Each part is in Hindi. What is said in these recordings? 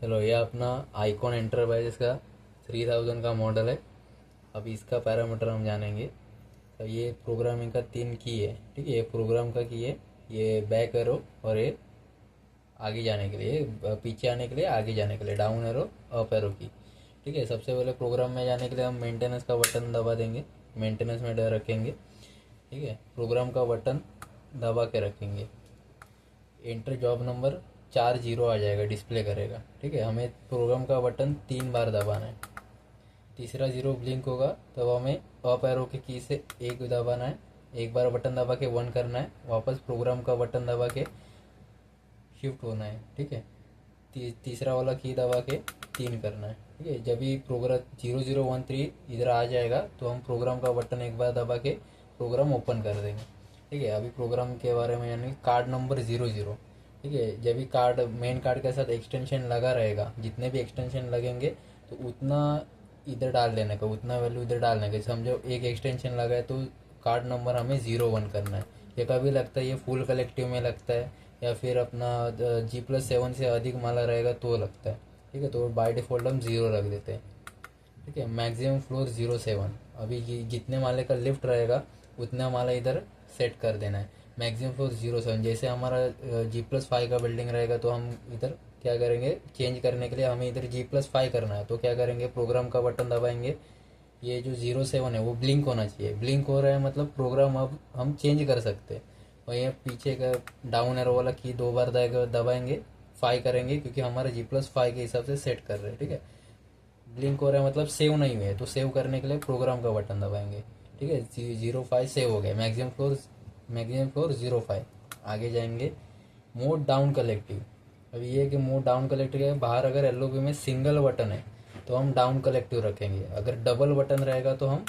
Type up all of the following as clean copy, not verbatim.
चलो, ये अपना आइकॉन एंटरप्राइजेस का 3000 का मॉडल है। अब इसका पैरामीटर हम जानेंगे। तो ये प्रोग्रामिंग का 3 की है, ठीक है। ये प्रोग्राम का की है, ये बैक एरो, और ये आगे जाने के लिए, पीछे आने के लिए, आगे जाने के लिए डाउन एरो, अप एरो की, ठीक है। सबसे पहले प्रोग्राम में जाने के लिए हम मेंटेनेंस का बटन दबा देंगे, मेंटेनेंस में रखेंगे, ठीक है। प्रोग्राम का बटन दबा के रखेंगे। एंटर जॉब नंबर 40 आ जाएगा, डिस्प्ले करेगा, ठीक है। हमें प्रोग्राम का बटन 3 बार दबाना है। तीसरा जीरो ब्लिंक होगा तब हमें अप एरो के की से एक दबाना है। एक बार बटन दबा के 1 करना है, वापस प्रोग्राम का बटन दबा के शिफ्ट होना है, ठीक है। तीसरा वाला की दबा के 3 करना है, ठीक है। जब भी प्रोग्राम 0013 इधर आ जाएगा तो हम प्रोग्राम का बटन एक बार दबा के प्रोग्राम ओपन कर देंगे, ठीक है। अभी प्रोग्राम के बारे में, यानी कार्ड नंबर 00, ठीक है। जब भी कार्ड, मेन कार्ड के साथ एक्सटेंशन लगा रहेगा, जितने भी एक्सटेंशन लगेंगे तो उतना इधर डाल देने का, उतना वैल्यू इधर डालने का। समझो एक एक्सटेंशन लगा है तो कार्ड नंबर हमें 01 करना है। ये कभी लगता है, ये फुल कलेक्टिव में लगता है, या फिर अपना G+7 से अधिक माला रहेगा तो लगता है, ठीक है। तो बाय डिफ़ॉल्ट हम 0 रख देते हैं, ठीक है। Maximum floor 07। अभी जितने माले का लिफ्ट रहेगा उतना माला इधर सेट कर देना है। Maximum floor 07। जैसे हमारा G+5 का बिल्डिंग रहेगा तो हम इधर क्या करेंगे, चेंज करने के लिए हमें इधर G+5 करना है, तो क्या करेंगे, प्रोग्राम का बटन दबाएंगे। ये जो 07 है वो ब्लिंक होना चाहिए। ब्लिंक हो रहा है मतलब प्रोग्राम अब हम चेंज कर सकते हैं। और ये पीछे का डाउन एरो वाला की 2 बार दबाएंगे, 5 करेंगे, क्योंकि हमारा G+5 के हिसाब से सेट कर रहे हैं, ठीक है। ब्लिंक हो रहा है मतलब सेव नहीं हुए है, तो सेव करने के लिए प्रोग्राम का बटन दबाएंगे, ठीक है। 05 सेव हो गया। Maximum floor 05। आगे जाएंगे, मोड डाउन कलेक्टिव। अब ये है कि मोड डाउन कलेक्टिव है, बाहर अगर एलओबी में सिंगल बटन है तो हम डाउन कलेक्टिव रखेंगे, अगर डबल बटन रहेगा तो हम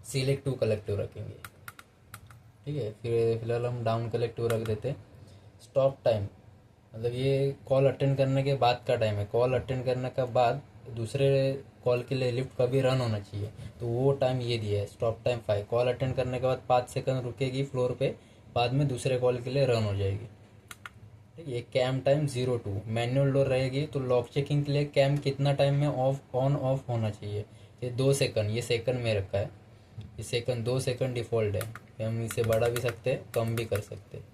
सिलेक्ट टू कलेक्टिव रखेंगे, ठीक है। फिर फिलहाल हम डाउन कलेक्टिव रख देते हैं। स्टॉप टाइम, मतलब ये कॉल अटेंड करने के बाद का टाइम है। कॉल अटेंड करने के बाद दूसरे कॉल के लिए लिफ्ट कभी रन होना चाहिए, तो वो टाइम ये दिया है, स्टॉप टाइम 5। कॉल अटेंड करने के बाद 5 सेकंड रुकेगी फ्लोर पे, बाद में दूसरे कॉल के लिए रन हो जाएगी, ठीक है। ये कैम टाइम 02। मैनुअल डोर रहेगी तो लॉक चेकिंग के लिए कैम कितना टाइम में ऑफ ऑन ऑफ होना चाहिए, ये 2 सेकंड, ये सेकंड में रखा है। ये सेकंड 2 सेकंड डिफ़ॉल्ट है। हम इसे बढ़ा भी सकते हैं, कम भी कर सकते हैं।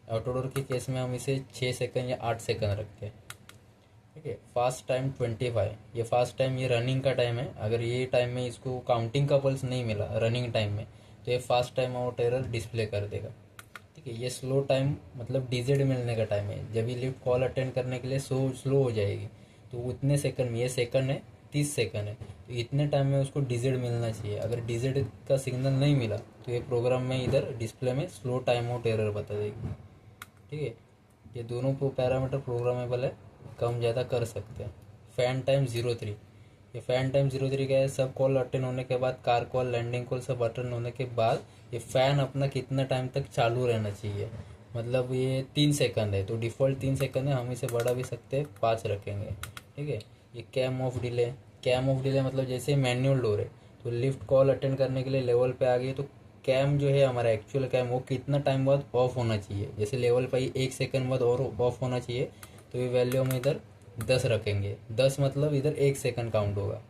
आउटडोर के केस में हम इसे 6 सेकंड या 8 सेकंड रखते हैं, ठीक है। Fast time 25। ये फास्ट टाइम, ये रनिंग का टाइम है। अगर ये टाइम में इसको काउंटिंग का पल्स नहीं मिला रनिंग टाइम में, तो ये fast time out error display कर देगा, ठीक है। ये स्लो टाइम मतलब डिजिट मिलने का टाइम है। जब ये लिफ्ट कॉल अटेंड करने के लिए स्लो हो जाएगी तो उतने सेकंड में, ये सेकंड है 30 सेकंड है, तो इतने टाइम में उसको डिजिट मिलना चाहिए। अगर डिजिट का सिग्नल नहीं मिला तो ये प्रोग्राम में इधर डिस्प्ले में स्लो टाइम आउट एरर बता देगी, ठीक है। ये दोनों पैरामीटर प्रोग्रामेबल है, कम ज़्यादा कर सकते हैं। Fan time 03। ये फ़ैन टाइम 03 क्या है, सब कॉल अटेंड होने के बाद, कार कॉल, लैंडिंग कॉल सब अटेंड होने के बाद ये फ़ैन अपना कितना टाइम तक चालू रहना चाहिए। मतलब ये 3 सेकंड है तो डिफ़ॉल्ट 3 सेकंड है, हम इसे बढ़ा भी सकते हैं, 5 रखेंगे, ठीक है। ये cam of delay. Cam of delay मतलब जैसे मैनुअल डोर है तो लिफ्ट कॉल अटेंड करने के लिए लेवल पे आ गई तो कैम जो है हमारा एक्चुअल कैम, वो कितना टाइम बाद ऑफ होना चाहिए। जैसे लेवल पर ही 1 सेकंड बाद और ऑफ होना चाहिए, तो ये वैल्यू हम इधर 10 रखेंगे। 10 मतलब इधर 1 सेकंड काउंट होगा,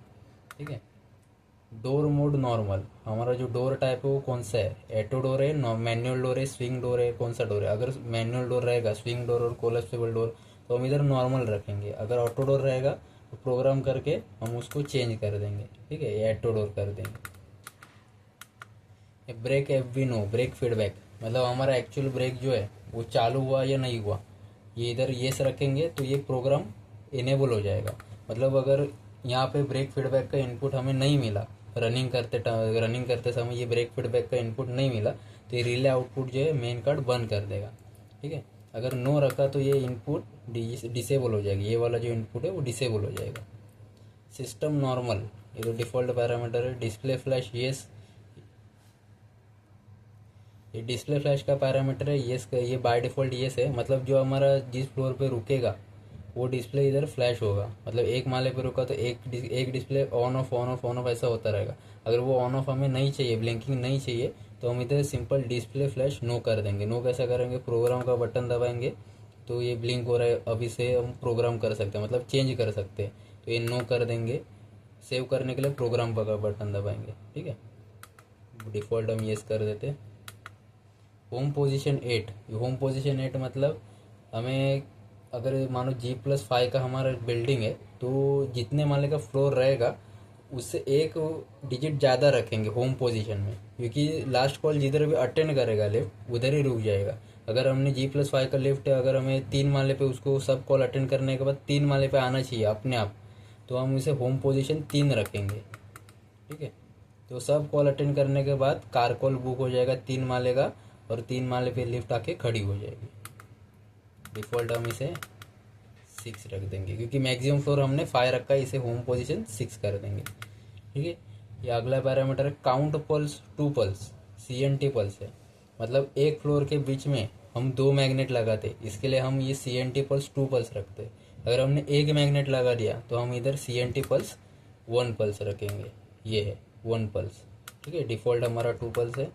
ठीक है। डोर मोड नॉर्मल, हमारा जो डोर टाइप है वो कौन सा है, एटो डोर है, मैनुअल डोर है, स्विंग डोर है, कौन सा डोर है। अगर मैनुअल डोर रहेगा, स्विंग डोर और कोलेप्सिबल डोर, तो हम इधर नॉर्मल रखेंगे। अगर ऑटो डोर रहेगा तो प्रोग्राम करके हम उसको चेंज कर देंगे, ठीक है, ये एटो डोर कर देंगे। Brake F B no, brake feedback, मतलब हमारा एक्चुअल ब्रेक जो है वो चालू हुआ या नहीं हुआ, ये इधर येस रखेंगे तो ये प्रोग्राम इनेबल हो जाएगा। मतलब अगर यहाँ पे ब्रेक फीडबैक का इनपुट हमें नहीं मिला, रनिंग करते समय ये ब्रेक फीडबैक का इनपुट नहीं मिला, तो ये रिले आउटपुट जो है मेन कार्ड बंद कर देगा, ठीक है। अगर नो रखा तो ये इनपुट डिसेबल हो जाएगी, ये वाला जो इनपुट है वो डिसेबल हो जाएगा। सिस्टम नॉर्मल, ये तो डिफ़ॉल्ट पैरामीटर है। डिस्प्ले फ्लैश येस, ये डिस्प्ले फ्लैश का पैरामीटर है, ये बाय डिफ़ॉल्ट येस है। मतलब जो हमारा जिस फ्लोर पे रुकेगा वो डिस्प्ले इधर फ्लैश होगा। मतलब एक माले पे रुका तो एक display on off on off on off ऐसा होता रहेगा। अगर वो ऑन ऑफ हमें नहीं चाहिए, ब्लिंकिंग नहीं चाहिए, तो हम इधर सिंपल डिस्प्ले फ्लैश नो कर देंगे। नो कैसा करेंगे, प्रोग्राम का बटन दबाएंगे तो ये ब्लिंक हो रहा है, अब इसे हम प्रोग्राम कर सकते हैं, मतलब चेंज कर सकते हैं। तो ये नो कर देंगे। सेव करने के लिए प्रोग्राम का बटन दबाएंगे, ठीक है। डिफ़ॉल्ट हम येस कर देते हैं। होम पोजीशन 8, होम पोजीशन 8 मतलब हमें अगर मानो G+5 का हमारा बिल्डिंग है तो जितने माले का फ्लोर रहेगा उससे एक डिजिट ज़्यादा रखेंगे होम पोजीशन में, क्योंकि लास्ट कॉल जिधर भी अटेंड करेगा लिफ्ट उधर ही रुक जाएगा। अगर हमने G+5 का लिफ्ट है, अगर हमें 3 माले पे उसको सब कॉल अटेंड करने के बाद 3 माले पे आना चाहिए अपने आप, तो हम इसे होम पोजीशन 3 रखेंगे, ठीक है। तो सब कॉल अटेंड करने के बाद कार कॉल बुक हो जाएगा 3 माले का, और 3 माले पे लिफ्ट आके खड़ी हो जाएगी। डिफ़ॉल्ट हम इसे 6 रख देंगे, क्योंकि मैक्सिमम फ्लोर हमने 5 रखा है, इसे होम पोजीशन 6 कर देंगे, ठीक है। ये अगला पैरामीटर है count pulse 2 pulse, CNT pulse है। मतलब एक फ्लोर के बीच में हम 2 मैग्नेट लगाते, इसके लिए हम ये CNT पल्स 2 पल्स रखते। अगर हमने एक मैग्नेट लगा दिया तो हम इधर CNT पल्स 1 पल्स रखेंगे, ये है 1 पल्स, ठीक है। डिफ़ॉल्ट हमारा 2 पल्स है।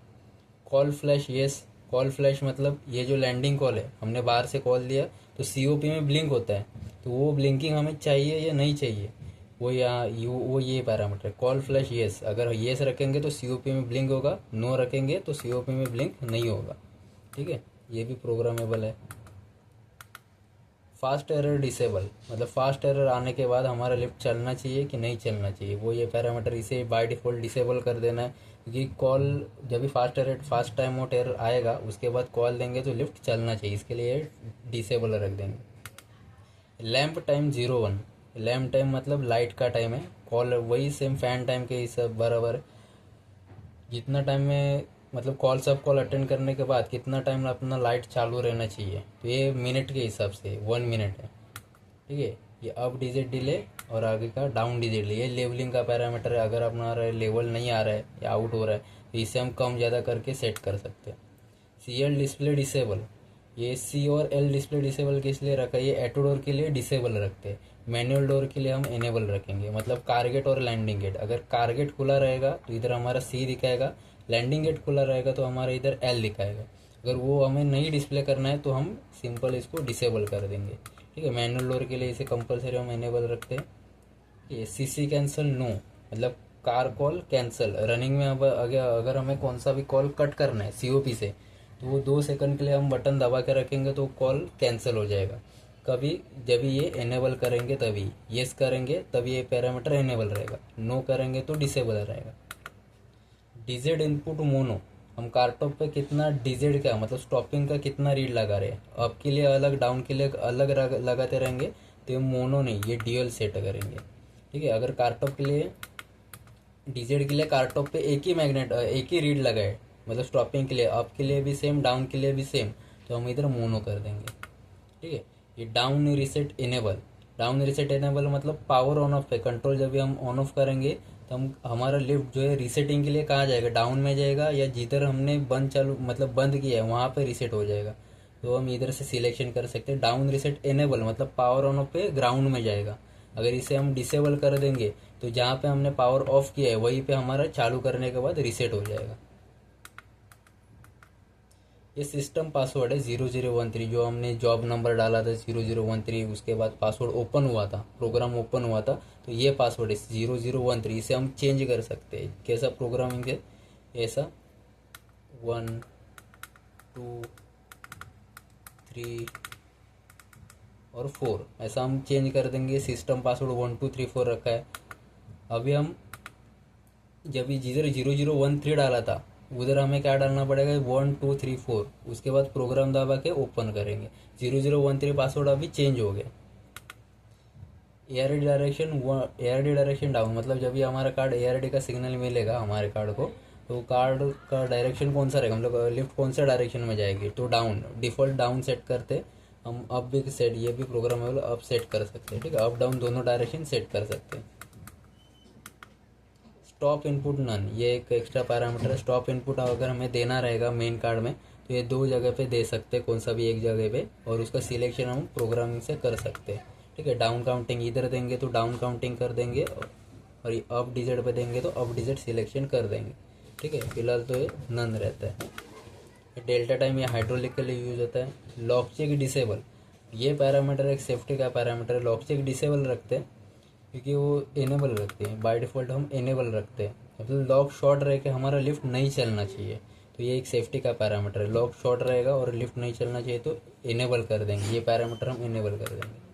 Call flash yes, call flash मतलब ये जो लैंडिंग कॉल है, हमने बाहर से कॉल दिया तो COP में ब्लिंक होता है, तो वो ब्लिंकिंग हमें चाहिए या नहीं चाहिए, वो वो ये पैरामीटर है कॉल फ्लैश येस। अगर येस रखेंगे तो COP में ब्लिंक होगा, नो रखेंगे तो COP में ब्लिंक नहीं होगा, ठीक है। ये भी प्रोग्रामेबल है। फास्ट एरर डिसेबल मतलब फास्ट एरर आने के बाद हमारा लिफ्ट चलना चाहिए कि नहीं चलना चाहिए, वो ये पैरामीटर, इसे बाय डिफ़ॉल्ट डिसेबल कर देना है, क्योंकि कॉल जब भी फास्ट टाइम आउट एरर आएगा उसके बाद कॉल देंगे तो लिफ्ट चलना चाहिए, इसके लिए डिसेबल रख देंगे। लैम्प टाइम 01, लैम्प टाइम मतलब लाइट का टाइम है, कॉल वही सेम फैन टाइम के हिसाब बराबर है। जितना टाइम में मतलब सब कॉल अटेंड करने के बाद कितना टाइम अपना लाइट चालू रहना चाहिए, तो ये मिनट के हिसाब से 1 मिनट है, ठीक है। ये अप डिजिट डिले और आगे का डाउन डिजिट डिले, ये लेवलिंग का पैरामीटर है। अगर अपना लेवल नहीं आ रहा है या आउट हो रहा है तो इसे हम कम ज़्यादा करके सेट कर सकते हैं। CL डिस्प्ले डिसेबल, ये C और L डिस्प्ले डिसेबल किस लिए रखा है, ये ऑटो डोर के लिए डिसेबल रखते हैं, मैनुअल डोर के लिए हम इनेबल रखेंगे। मतलब कारगेट और लैंडिंग गेट, अगर कारगेट खुला रहेगा तो इधर हमारा C दिखाएगा, लैंडिंग गेट खुला रहेगा तो हमारा इधर L दिखाएगा। अगर वो हमें नहीं डिस्प्ले करना है तो हम सिंपल इसको डिसेबल कर देंगे, ठीक है। मैनुअल डोर के लिए इसे कंपलसरी हम इनेबल रखते हैं। ये CC कैंसिल नो मतलब कार कॉल कैंसिल, रनिंग में अब अगर हमें कौन सा भी कॉल कट करना है COP से, तो वो 2 सेकंड के लिए हम बटन दबा के रखेंगे तो कॉल कैंसिल हो जाएगा। कभी जब ये इनेबल करेंगे तभी, येस करेंगे तभी ये पैरामीटर इनेबल रहेगा, नो करेंगे तो डिसेबल रहेगा। डिजिट इनपुट मोनो, हम कार्टॉप पे कितना डिजिट का मतलब स्टॉपिंग का कितना रीड लगा रहे हैं, अप के लिए अलग डाउन के लिए अलग लगाते रहेंगे, तो ये मोनो नहीं ये ड्यूअल सेट करेंगे, ठीक है। अगर कार्टॉप के लिए डिजिट के लिए कार्टॉप पे एक ही मैग्नेट एक ही रीड लगाए, मतलब स्टॉपिंग के लिए अप के लिए भी सेम डाउन के लिए भी सेम, तो हम इधर मोनो कर देंगे, ठीक है। ये down reset enable, down reset enable मतलब पावर ऑन ऑफ पे कंट्रोल जब भी हम ऑन ऑफ करेंगे तो हम हमारा लिफ्ट जो है रीसेटिंग के लिए कहाँ जाएगा, डाउन में जाएगा या जिधर हमने बंद चालू मतलब बंद किया है वहाँ पे रीसेट हो जाएगा। तो हम इधर से सिलेक्शन कर सकते हैं डाउन रीसेट इनेबल मतलब पावर ऑन ऑफ पे ग्राउंड में जाएगा। अगर इसे हम डिसेबल कर देंगे तो जहाँ पे हमने पावर ऑफ किया है वहीं पे हमारा चालू करने के बाद रीसेट हो जाएगा। ये सिस्टम पासवर्ड है 0013, जो हमने जॉब नंबर डाला था 0013, उसके बाद पासवर्ड ओपन हुआ था, प्रोग्राम ओपन हुआ था, तो ये पासवर्ड है 0013। इसे हम चेंज कर सकते हैं, कैसा प्रोग्रामिंग है ऐसा 1 2 3 और 4 ऐसा हम चेंज कर देंगे। सिस्टम पासवर्ड 1 2 3 4 रखा है। अभी हम जब जिधर 0013 डाला था उधर हमें क्या डालना पड़ेगा 1 2 3 4, उसके बाद प्रोग्राम दबा के ओपन करेंगे। 0013 पासवर्ड अभी चेंज हो गया। ARD डायरेक्शन डाउन मतलब जब भी हमारा कार्ड ARD का सिग्नल मिलेगा हमारे कार्ड को, तो कार्ड का डायरेक्शन कौन सा रहेगा, मतलब लिफ्ट कौन सा डायरेक्शन में जाएगी, तो डाउन, डिफ़ॉल्ट डाउन सेट करते। हम अप भी सेट, ये भी प्रोग्रामेबल अप सेट कर सकते हैं, ठीक है। अप डाउन दोनों डायरेक्शन सेट कर सकते हैं। स्टॉप इनपुट नन, ये एक एक्स्ट्रा पैरामीटर है। स्टॉप इनपुट अगर हमें देना रहेगा मेन कार्ड में तो ये 2 जगह पे दे सकते हैं, कौन सा भी एक जगह पे, और उसका सिलेक्शन हम प्रोग्रामिंग से कर सकते हैं, ठीक है। डाउन काउंटिंग इधर देंगे तो डाउन काउंटिंग कर देंगे, और ये अप डिजिट पे देंगे तो अप डिजिट सिलेक्शन कर देंगे, ठीक है। फिलहाल तो ये नन रहता है। डेल्टा टाइम ये हाइड्रोलिक के लिए यूज होता है। लॉक चेक डिसेबल, ये पैरामीटर एक सेफ्टी का पैरामीटर है। लॉक चेक डिसेबल रखते हैं क्योंकि वो इनेबल रखते हैं, बाय डिफ़ॉल्ट हम इनेबल रखते हैं, मतलब लॉक शॉर्ट रह के हमारा लिफ्ट नहीं चलना चाहिए, तो ये एक सेफ्टी का पैरामीटर है। लॉक शॉर्ट रहेगा और लिफ्ट नहीं चलना चाहिए तो इनेबल कर देंगे, ये पैरामीटर हम इनेबल कर देंगे।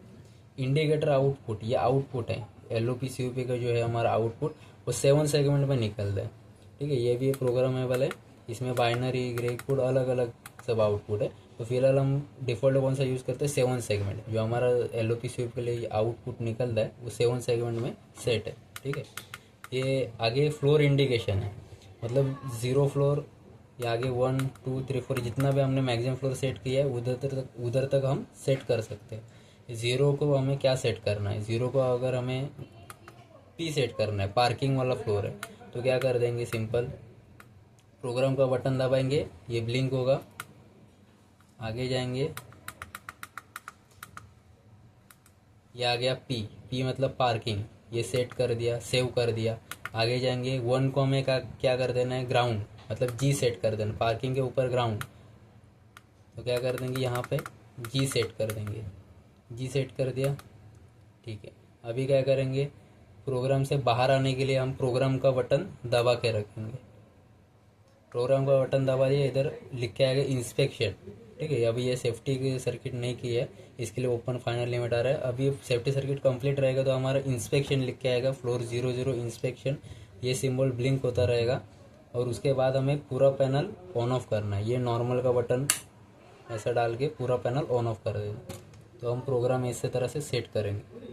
इंडिकेटर आउटपुट, ये आउटपुट है, LOP COP का जो है हमारा आउटपुट वो 7 सेगमेंट में निकलता है, ठीक है। ये भी एक प्रोग्रामेबल है, इसमें बाइनरी ग्रे कोड अलग अलग सब आउटपुट है। तो फिलहाल हम डिफ़ॉल्ट कौन सा यूज़ करते हैं, 7 सेगमेंट। जो हमारा LOP COP के लिए आउटपुट निकलता है वो 7 सेगमेंट में सेट है, ठीक है। ये आगे फ्लोर इंडिकेशन है, मतलब 0 फ्लोर या आगे 1 2 3 4 जितना भी हमने मैक्सिमम फ्लोर सेट किया है उधर तक हम सेट कर सकते हैं। 0 को हमें क्या सेट करना है, 0 को अगर हमें P सेट करना है, पार्किंग वाला फ्लोर है, तो क्या कर देंगे, सिंपल प्रोग्राम का बटन दबाएंगे, ये ब्लिंक होगा, आगे जाएंगे, ये आ गया P मतलब पार्किंग, ये सेट कर दिया, सेव कर दिया। आगे जाएंगे, 1 को हमें क्या कर देना है, ग्राउंड मतलब G सेट कर देना, पार्किंग के ऊपर ग्राउंड, तो क्या कर देंगे यहाँ पे G सेट कर देंगे, G सेट कर दिया, ठीक है। अभी क्या करेंगे, प्रोग्राम से बाहर आने के लिए हम प्रोग्राम का बटन दबा के रखेंगे, प्रोग्राम का बटन दबा दिया, इधर लिख के आएगा इंस्पेक्शन, ठीक है। अभी ये सेफ्टी की सर्किट नहीं की है, इसके लिए ओपन फाइनल लिमिट आ रहा है। अभी सेफ्टी सर्किट कंप्लीट रहेगा तो हमारा इंस्पेक्शन लिख के आएगा, फ्लोर 00 इंस्पेक्शन, ये सिंबल ब्लिंक होता रहेगा। और उसके बाद हमें पूरा पैनल ऑन ऑफ करना है, ये नॉर्मल का बटन ऐसा डाल के पूरा पैनल ऑन ऑफ कर देना। तो हम प्रोग्राम इस तरह से सेट करेंगे।